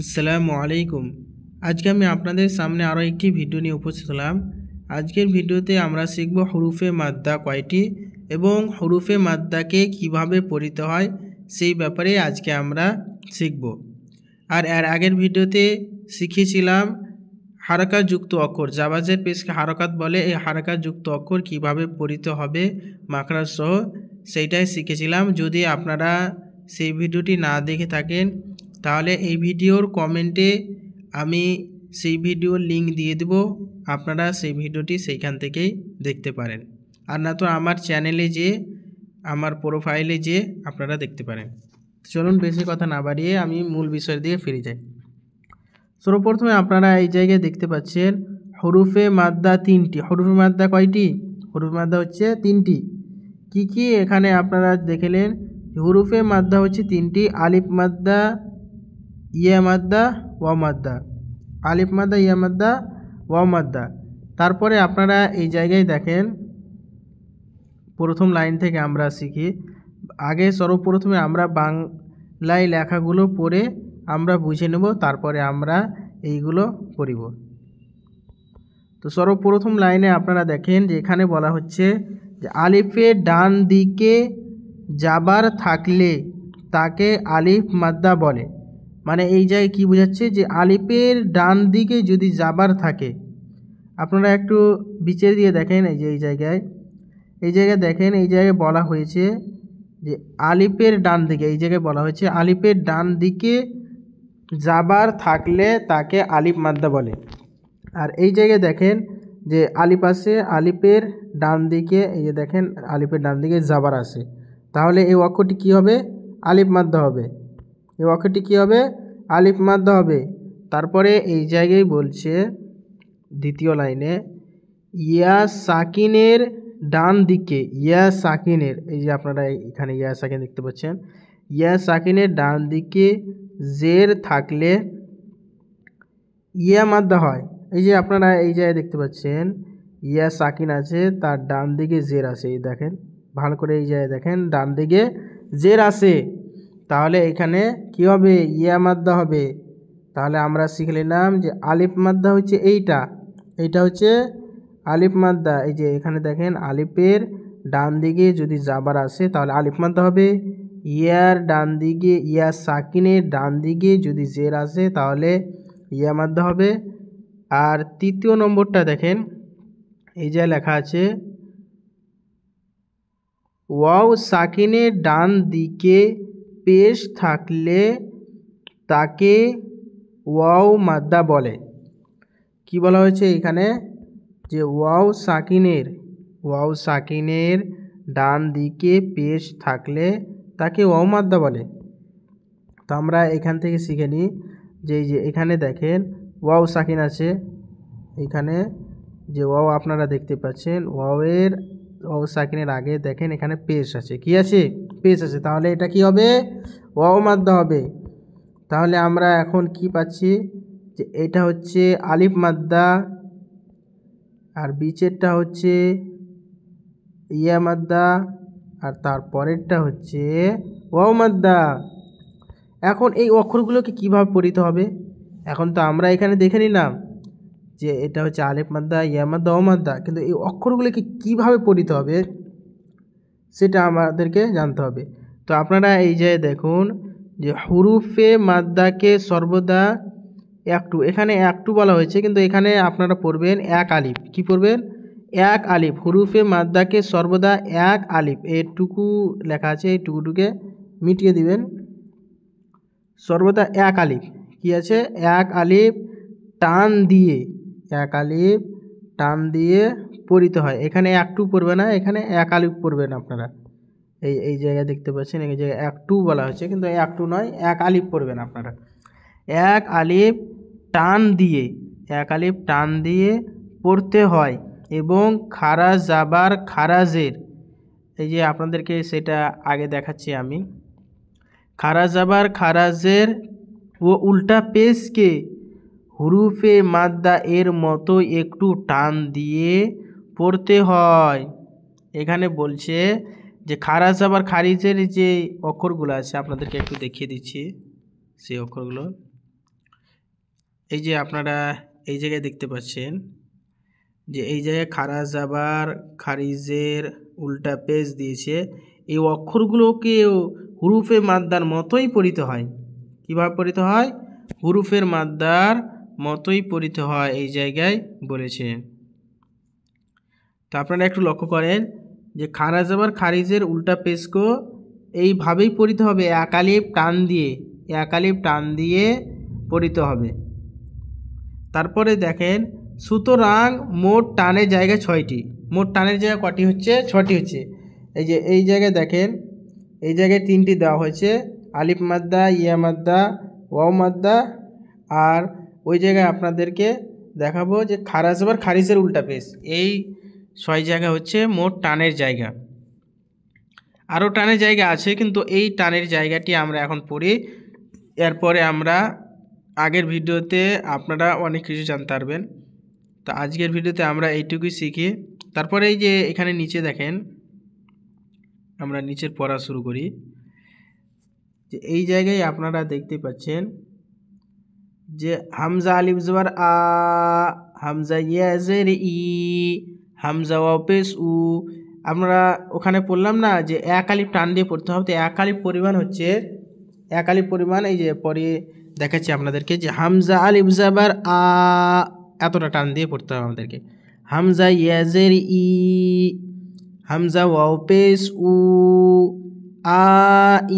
আসসালামু আলাইকুম। আজকে আমি আপনাদের সামনে আরও একটি ভিডিও নিয়ে উপস্থিত হলাম। আজকের ভিডিওতে আমরা শিখব হরুফে মাদ্দা কয়টি এবং হরুফে মাদ্দাকে কিভাবে পড়িতে হয় সেই ব্যাপারে আজকে আমরা শিখব। আর এর আগের ভিডিওতে শিখেছিলাম হারাকাত যুক্ত অক্ষর, জাবাজের পেশকে হারাকাত বলে, এই হারাকাত যুক্ত অক্ষর কিভাবে পড়িতে হবে মাখরাজ সহ সেইটাই শিখেছিলাম। যদি আপনারা সেই ভিডিওটি না দেখে থাকেন তাহলে এই ভিডিওর কমেন্টে আমি সেই ভিডিওর লিঙ্ক দিয়ে দেব, আপনারা সেই ভিডিওটি সেইখান থেকেই দেখতে পারেন। আর না তো আমার চ্যানেলে যে আমার প্রোফাইলে যে আপনারা দেখতে পারেন। চলুন বেশি কথা না বাড়িয়ে আমি মূল বিষয়ের দিকে ফিরে যাই। সর্বপ্রথমে আপনারা এই জায়গায় দেখতে পাচ্ছেন হরুফে মাদ্দা তিনটি। হরুফে মাদ্দা কয়টি? হরুফে মাদ্দা হচ্ছে তিনটি। কি কি এখানে আপনারা দেখলেন? হরুফে মাদ্দা হচ্ছে তিনটি: আলিফ মাদ্দা, ইয়া মাদ্দা, ওয়া মাদ্দা। আলিফ মাদ্দা, ইয়া মাদ্দা, ওয়া মাদ্দা। তারপরে আপনারা এই জায়গায় দেখেন, প্রথম লাইন থেকে আমরা শিখি। আগে সর্বপ্রথমে আমরা বাংলায় লেখাগুলো পড়ে আমরা বুঝে নেব, তারপরে আমরা এইগুলো পড়িব। তো সর্বপ্রথম লাইনে আপনারা দেখেন যে এখানে বলা হচ্ছে যে আলিফের ডান দিকে জাবার থাকলে তাকে আলিফ মাদ্দা বলে। মানে এই জায়গায় কী বোঝাচ্ছে? যে আলিফের ডান দিকে যদি জাবার থাকে, আপনারা একটু বিচার দিয়ে দেখেন। এই জায়গায় দেখেন, এই জায়গায় বলা হয়েছে যে আলিফের ডান দিকে, এই জায়গায় বলা হয়েছে আলিফের ডান দিকে জাবার থাকলে তাকে আলিফ মাদ্দা বলে। আর এই জায়গায় দেখেন যে আলিফ আছে, আলিফের ডান দিকে, এই যে দেখেন আলিফের ডান দিকে জাবার আছে, তাহলে এই অক্ষরটি কী হবে? আলিফ মাদ্দা হবে। এই অক্ষরটি কী হবে? আলিফ মাদ্দা হবে। তারপরে এই জায়গায় বলছে দ্বিতীয় লাইনে, ইয়া সাকিনের ডান দিকে, ইয়া সাকিনের, এই যে আপনারা এখানে ইয়া সাকিন দেখতে পাচ্ছেন, ইয়া সাকিনের ডান দিকে জের থাকলে ইয়া মাদ্দা হয়। এই যে আপনারা এই জায়গায় দেখতে পাচ্ছেন ইয়া সাকিন আছে, তার ডান দিকে জের আছে। এই দেখেন ভালো করে, এই জায়গায় দেখেন ডান দিকে জের আছে, তাহলে এখানে কি হবে? ইয়া মাদ্দা হবে। তাহলে আমরা শিখে নিলাম যে আলিফ মাদ্দা হচ্ছে এইটা হচ্ছে আলিফ মাদ্দা। এই যে এখানে দেখেন আলিফের ডান দিকে যদি জাবার আসে তাহলে আলিফ মাদ্দা হবে। ইয়ার ডান দিকে, ইয়া সাকিনের ডান দিকে যদি জের আসে তাহলে ইয়া মাদ্দা হবে। আর তৃতীয় নম্বরটা দেখেন, এই যে লেখা আছে ওয়াও সাকিনের ডান দিকে পেশ থাকলে তাকে ওয়াও মাদ্দা বলে। কি বলা হয়েছে এখানে? যে ওয়াও সাকিনের ডান দিকে পেশ থাকলে তাকে ওয়াও মাদ্দা বলে। তো আমরা এখান থেকে শিখে নিই যে এই যে এখানে দেখেন ওয়াও সাকিন আছে, এখানে যে ওয়াও আপনারা দেখতে পাচ্ছেন, ওয়াও সাকিনের আগে দেখেন এখানে পেশ আছে। কি আছে? পেশ আছে, তাহলে এটা কি হবে? ওয়াও মাদ্দা হবে। তাহলে আমরা এখন কি পাচ্ছি? যে এটা হচ্ছে আলিফ মাদ্দা, আর বিচেরটা হচ্ছে ইয়া মাদ্দা, আর তারপরেরটা হচ্ছে ওয়াও মাদ্দা। এখন এই অক্ষরগুলোকে কিভাবে পড়িতে হবে? এখন তো আমরা এখানে দেখে নিলাম যে এটা হচ্ছে আলিফ মাদ্দা, ইয়া মাদ্দা, ওয়াও মাদ্দা, কিন্তু এই অক্ষরগুলোকে কিভাবে পড়িতে হবে সেটা আমাদেরকে জানতে হবে। তো আপনারা এই যে দেখুন যে হুরুফে মাদ্দাকে সর্বদা একটু, এখানে একটু বলা হয়েছে, কিন্তু এখানে আপনারা পড়বেন এক আলিফ। কি পড়বেন? এক আলিফ। হুরুফে মাদ্দাকে সর্বদা এক আলিফ, এইটুকু লেখা আছে, এই টুকুটুকে মিটিয়ে দিবেন। সর্বদা এক আলিফ, কি আছে? এক আলিফ টান দিয়ে, এক আলিফ টান দিয়ে পড়িতে হয়। এখানে একটু পড়বে না, এখানে এক আলিফ পড়বেন আপনারা। এই জায়গায় দেখতে পাচ্ছেন, এই জায়গায় একটু বলা হয়েছে, কিন্তু একটু নয়, এক আলিফ পড়বেন আপনারা। এক আলিফ টান দিয়ে, এক আলিফ টান দিয়ে পড়তে হয় এবং খারাজ জাবার খারাজের, এই যে আপনাদেরকে সেটা আগে দেখাচ্ছি আমি, খারাজ জাবার খারাজের ও উল্টা পেশকে হুরুফে মাদ্দা এর মতো একটু টান দিয়ে পড়তে হয়। এখানে বলছে যে খারাজ জাবার খারিজের যে অক্ষরগুলো আছে আপনাদেরকে একটু দেখিয়ে দিচ্ছি সেই অক্ষরগুলো। এই যে আপনারা এই জায়গায় দেখতে পাচ্ছেন যে এই জায়গায় খারা জাবার খারিজের উল্টা পেজ দিয়েছে। এই অক্ষরগুলোকেও হুরুফে মাদ্দার মতোই পড়িতে হয়। কীভাবে পড়িতে হয়? হুরুফের মাদ্দার মতোই পড়িতে হয় এই জায়গায় বলেছে। তো আপনারা একটু লক্ষ্য করেন যে খারা জাবার খারিজের উল্টা পেজকেও এইভাবেই পড়িতে হবে, একালিপ টান দিয়ে পড়িতে হবে। তারপরে দেখেন সুতরাং মোট টানের জায়গা 6টি। মোট টানের জায়গা কটি হচ্ছে? 6টি হচ্ছে। এই যে এই জায়গায় দেখেন, এই জায়গায় 3টি দেওয়া হয়েছে, আলিফ মাদ্দা, ইয়া মাদ্দা, ওয়াও মাদ্দা। আর ওই জায়গায় আপনাদেরকে দেখাবো যে খারা জাবার খারিজের উল্টা পেজ, এই 6 জায়গা হচ্ছে মোট টানের জায়গা। আরও টানের জায়গা আছে, কিন্তু এই টানের জায়গাটি আমরা এখন পড়ি। এরপরে আমরা আগের ভিডিওতে আপনারা অনেক কিছু জানতে পারবেন। তো আজকের ভিডিওতে আমরা এইটুকুই শিখি। তারপরে এই যে এখানে নিচে দেখেন, আমরা নিচের পড়া শুরু করি। যে এই জায়গায় আপনারা দেখতে পাচ্ছেন যে হামজা আলিফ জবর আ, হামজা ইয়া জের ই, হামজা ওয়াও পেশ উ। আমরা ওখানে পড়লাম না যে এক আলিফ টান দিয়ে পড়তে হবে। তো এক আলিফ পরিমাণ হচ্ছে, এক আলিফ পরিমাণ এই যে পরে দেখাচ্ছি আপনাদেরকে যে হামজা আলিফ জবর আ, এতটা টান দিয়ে পড়তে হবে আমাদেরকে। হামজা ইয়া জের ই, হামজা ওয়াও পেশ উ, আ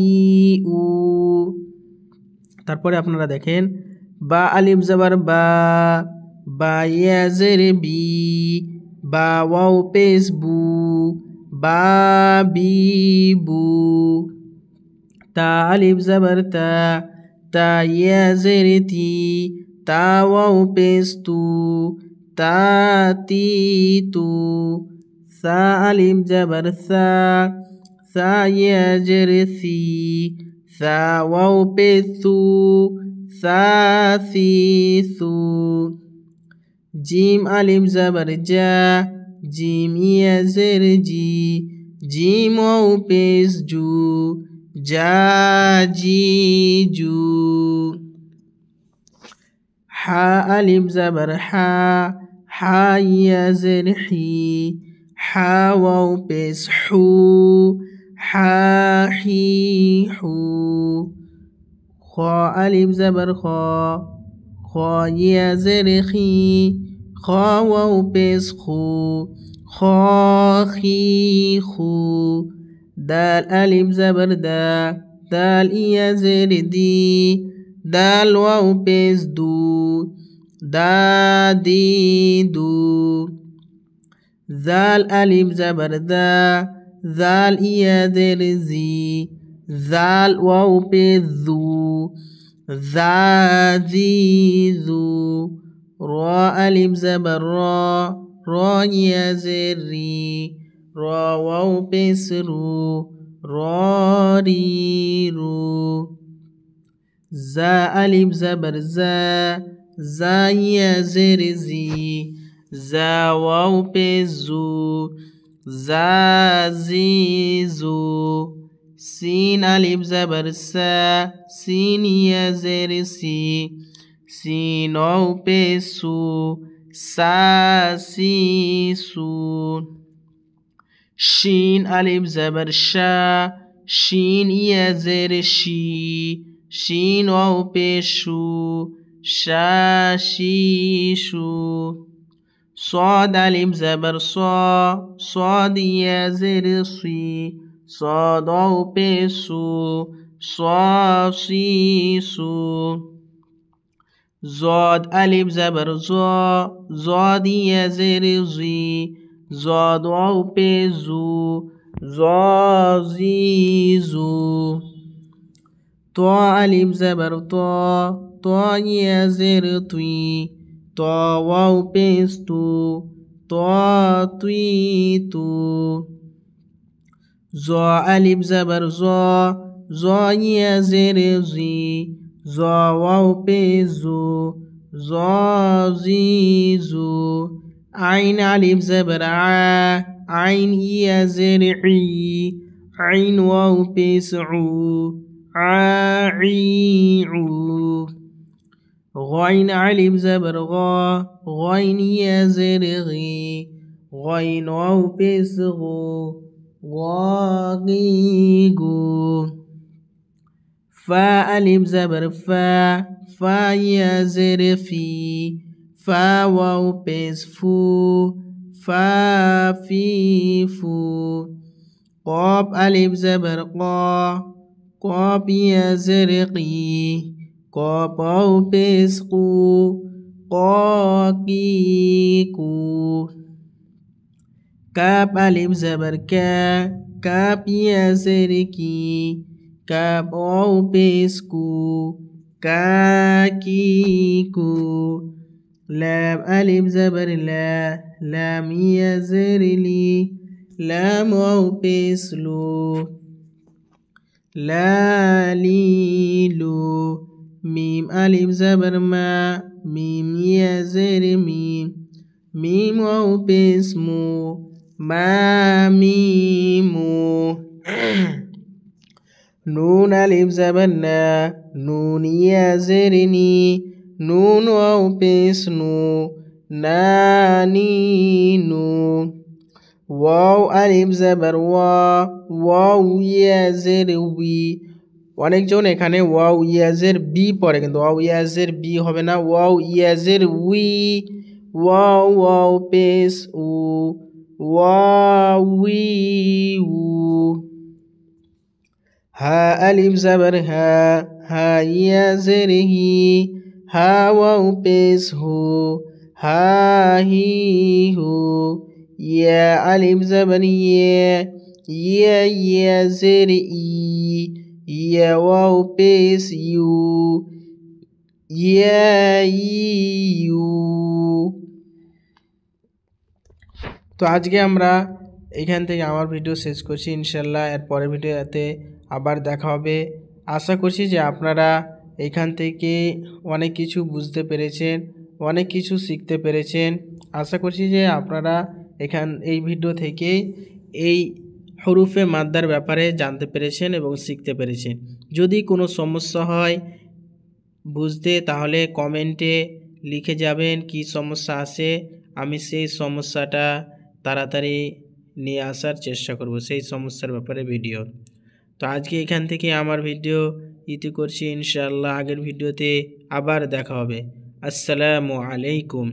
ই উ। তারপরে আপনারা দেখেন বা আলিফ জবর বা, বা ইয়া জের বি, বা ওয়াও পেশ বু, বা বি বু। তা আলিফ জবর তা, তা ইয়া জের তি, তা ওয়াও পেশ তু, তা তি তু। সা আলিফ জবর সা, সা ইয়া জের সি, সা ওয়াও পেশ সু, সা সি সু। জিম আলিফ জবর জা, জিম ইয়া জের জি, জিম ওয়াও পেশ জু, জা জি জু। হা আলিফ জবর হা, হা ইয়া জের হি, হা ওয়াও পেশ হু, হা হি হু। খ আলিফ জবর খ, খ ইয়া জের খি, খ ওয়াও পেশ খু, খ খি খু। দাল আলিফ জবর দা, দাল ইয়া জের দি, দাল ওয়াও পেশ দু, দা দি দু। জাল আলিফ জবর দা, জাল ইয়া জের জি, জাল ওয়াও পেশ জু, জা জি জু। র আলিফ জবর র, র ইয়া জের রি, র ওয়াও পেশ রু, র রি রু। জা আলিফ জবর জা, জা ইয়া জের জি, জা ওয়াও পেশ জু, জা জি জু। সিন আলিফ জবর সা, সিন ইয়া জের সি, সিন ওয়াও পেশ সু, সা সি সু। শিন আলিফ জবর শা, শিন ইয়া জের শি, শিন ওয়াও পেশ শু, শা শি শু। صاد আলিফ জবর স, صاد ইয়া জের সি, صاد ওয়াও পেশ সু, সা সি সু। জদ আলিফ জবর জ, জদ ইয়া জের জি, জদ ওয়াও পেশ জু, জ জি জু। ত আলিফ জবর ত, ত ইয়া জের তুই, ত ওয়াও পেশ তু, ত তুই তু। জ আলিফ জবর জ, জ ইয়া জের জি, জ ওয়াও পেশ জু, জ জি জু। আইন আলিফ জবর আ, আইন ইয়া জের ই, আইন ওয়াও পেশ উ, আ ই উ। غين ألف زبر غا غين يا زر غي غين واو بيس غو غاغي غو فا ألف زبر فا فا يا زر في فا واو بيس فو فا في فو قاف ألف زبر قا قاف يا زر قي قاف واو بيس قو قاقي قو كاف ألف زبر كا كاف يا زر كي كاف واو بيس كو كاكيكو لام ألف زبر لا لام يا زر لي لام واو بيس لو لا ليلو ميم ألف زبر ما ميم يا زر ميم ميم واو بيس مو ما ميمو نون ألف زبر نا نون يا زر ني نون واو بيس نو نانينو واو ألف زبر ওয়া ওয়াও ইয়াজের উই অনেকজন এখানে ওয়াও ইয়াজের বি পড়ে কিন্তু ওয়াও ইয়াজের বি হবে না ওয়াও ইয়াজের উই ওয়াও ওয়াও পেস উ ওয়াউই উ হা আলিফ জবর হা হা ইয়াজের হি হা ওয়াও পেস হু হা হি হু يا ألف زبر يا زر يا واو بيس يو يا يو তো আজকে আমরা এখান থেকে আমার ভিডিও শেষ করছি ইনশাল্লাহ এর পরের ভিডিওতে আবার দেখা হবে আশা করছি যে আপনারা এখান থেকে অনেক কিছু বুঝতে পেরেছেন অনেক কিছু শিখতে পেরেছেন আশা করছি যে আপনারা এই ভিডিও থেকে এই হরুফে মাদ্দার ব্যাপারে জানতে পেরেছেন এবং শিখতে পেরেছেন যদি কোনো সমস্যা হয় বুঝতে তাহলে কমেন্টে লিখে যাবেন কি সমস্যা আছে আমি সেই সমস্যাটা তাড়াতাড়ি নিয়ে আসার চেষ্টা করব সেই সমস্যার ব্যাপারে ভিডিও তো আজকে এখান থেকে আমার ভিডিও ইতি করছি ইনশাআল্লাহ আগের ভিডিওতে আবার দেখা হবে আসসালামু আলাইকুম